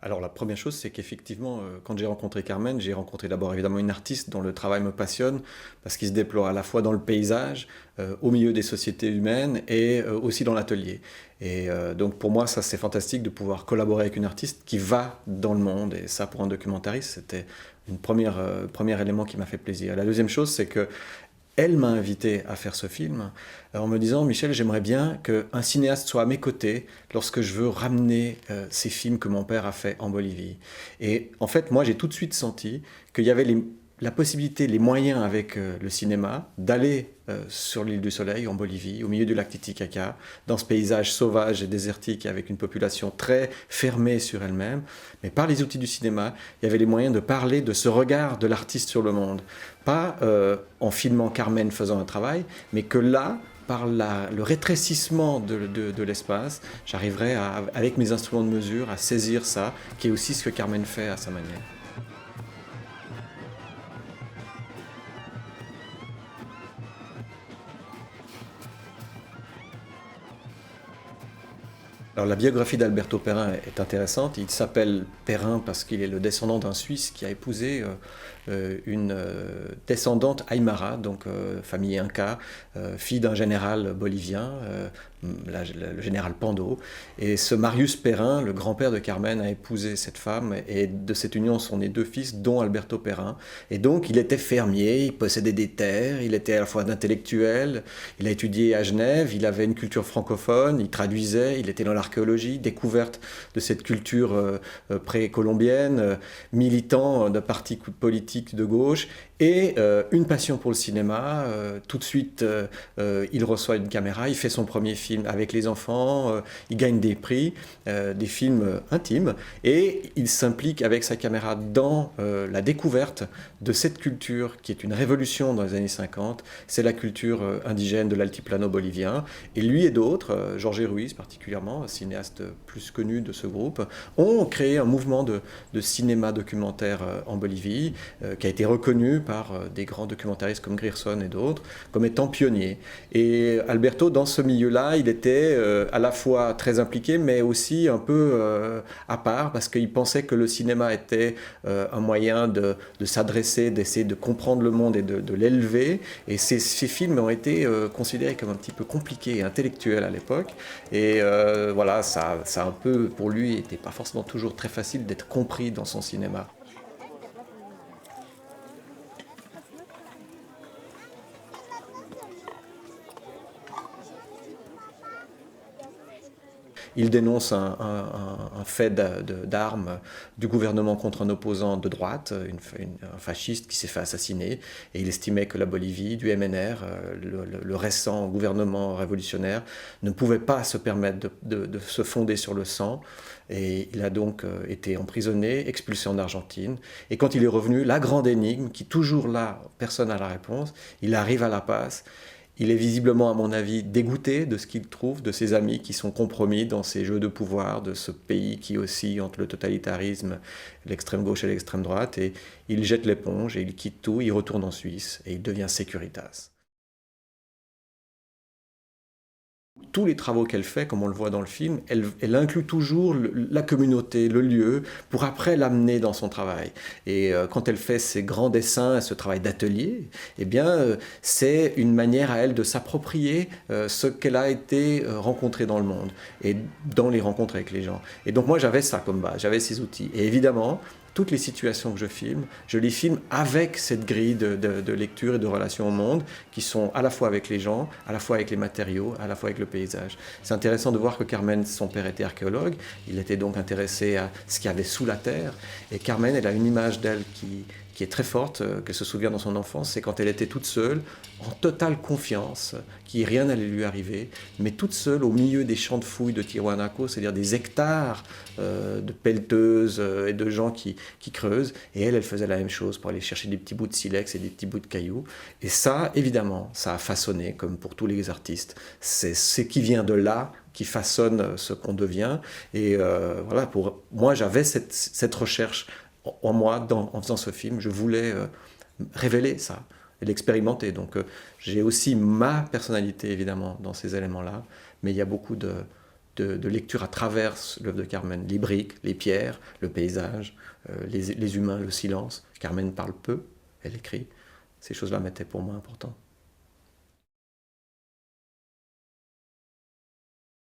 Alors la première chose, c'est qu'effectivement, quand j'ai rencontré Carmen, j'ai rencontré d'abord évidemment une artiste dont le travail me passionne, parce qu'il se déploie à la fois dans le paysage, au milieu des sociétés humaines et aussi dans l'atelier. Et donc pour moi, ça c'est fantastique de pouvoir collaborer avec une artiste qui va dans le monde. Et ça, pour un documentariste, c'était une premier élément qui m'a fait plaisir. La deuxième chose, c'est que elle m'a invité à faire ce film en me disant, Michel, j'aimerais bien qu'un cinéaste soit à mes côtés lorsque je veux ramener ces films que mon père a fait en Bolivie. Et en fait, moi, j'ai tout de suite senti qu'il y avait la possibilité, les moyens avec le cinéma d'aller sur l'île du Soleil en Bolivie, au milieu du lac Titicaca, dans ce paysage sauvage et désertique avec une population très fermée sur elle-même. Mais par les outils du cinéma, il y avait les moyens de parler de ce regard de l'artiste sur le monde. Pas en filmant Carmen faisant un travail, mais que là, par le rétrécissement de l'espace, j'arriverai avec mes instruments de mesure à saisir ça, qui est aussi ce que Carmen fait à sa manière. Alors la biographie d'Alberto Perrin est intéressante. Il s'appelle Perrin parce qu'il est le descendant d'un Suisse qui a épousé une descendante Aymara, donc famille Inca, fille d'un général bolivien, le général Pando. Et ce Marius Perrin, le grand-père de Carmen, a épousé cette femme et de cette union sont nés deux fils, dont Alberto Perrin. Et donc il était fermier, il possédait des terres, il était à la fois d'intellectuel, il a étudié à Genève, il avait une culture francophone, il traduisait, il était dans l'archéologie, découverte de cette culture précolombienne, militant de partis politiques de gauche, et une passion pour le cinéma. Tout de suite, il reçoit une caméra, il fait son premier film avec les enfants, il gagne des prix, des films intimes, et il s'implique avec sa caméra dans la découverte de cette culture qui est une révolution dans les années 50. C'est la culture indigène de l'altiplano bolivien. Et lui et d'autres, Jorge Ruiz particulièrement, cinéaste plus connu de ce groupe, ont créé un mouvement de cinéma documentaire en Bolivie, qui a été reconnu par des grands documentaristes comme Grierson et d'autres, comme étant pionnier. Et Alberto, dans ce milieu-là, il était à la fois très impliqué, mais aussi un peu à part, parce qu'il pensait que le cinéma était un moyen de s'adresser, d'essayer de comprendre le monde et de l'élever. Et ces films ont été considérés comme un petit peu compliqués et intellectuels à l'époque. Et voilà, ça un peu, pour lui, n'était pas forcément toujours très facile d'être compris dans son cinéma. Il dénonce un fait d'armes du gouvernement contre un opposant de droite, un fasciste qui s'est fait assassiner, et il estimait que la Bolivie, du MNR, le récent gouvernement révolutionnaire, ne pouvait pas se permettre de se fonder sur le sang, et il a donc été emprisonné, expulsé en Argentine, et quand il est revenu, la grande énigme, qui toujours là, personne n'a la réponse, il arrive à La Paz. Il est visiblement, à mon avis, dégoûté de ce qu'il trouve, de ses amis qui sont compromis dans ces jeux de pouvoir, de ce pays qui oscille entre le totalitarisme, l'extrême gauche et l'extrême droite. Et il jette l'éponge et il quitte tout, il retourne en Suisse et il devient Securitas. Tous les travaux qu'elle fait, comme on le voit dans le film, elle inclut toujours la communauté, le lieu, pour après l'amener dans son travail. Et quand elle fait ses grands dessins, ce travail d'atelier, eh bien, c'est une manière à elle de s'approprier ce qu'elle a été rencontrée dans le monde et dans les rencontres avec les gens. Et donc moi, j'avais ça comme base, j'avais ces outils. Et évidemment, toutes les situations que je les filme avec cette grille de lecture et de relation au monde qui sont à la fois avec les gens, à la fois avec les matériaux, à la fois avec le paysage. C'est intéressant de voir que Carmen, son père était archéologue, il était donc intéressé à ce qu'il y avait sous la terre, et Carmen, elle a une image d'elle qui est très forte, qu'elle se souvient dans son enfance, c'est quand elle était toute seule, en totale confiance, qu'il rien n'allait lui arriver, mais toute seule au milieu des champs de fouilles de Tiwanaku, c'est-à-dire des hectares de pelleteuses et de gens qui creusent, et elle faisait la même chose pour aller chercher des petits bouts de silex et des petits bouts de cailloux. Et ça, évidemment, ça a façonné, comme pour tous les artistes. C'est ce qui vient de là qui façonne ce qu'on devient. Et voilà, pour moi, j'avais cette recherche en moi en faisant ce film. Je voulais révéler ça et l'expérimenter. Donc j'ai aussi ma personnalité, évidemment, dans ces éléments-là, mais il y a beaucoup de lecture à travers l'œuvre de Carmen. Les briques, les pierres, le paysage, les humains, le silence. Carmen parle peu, elle écrit. Ces choses-là m'étaient pour moi importantes.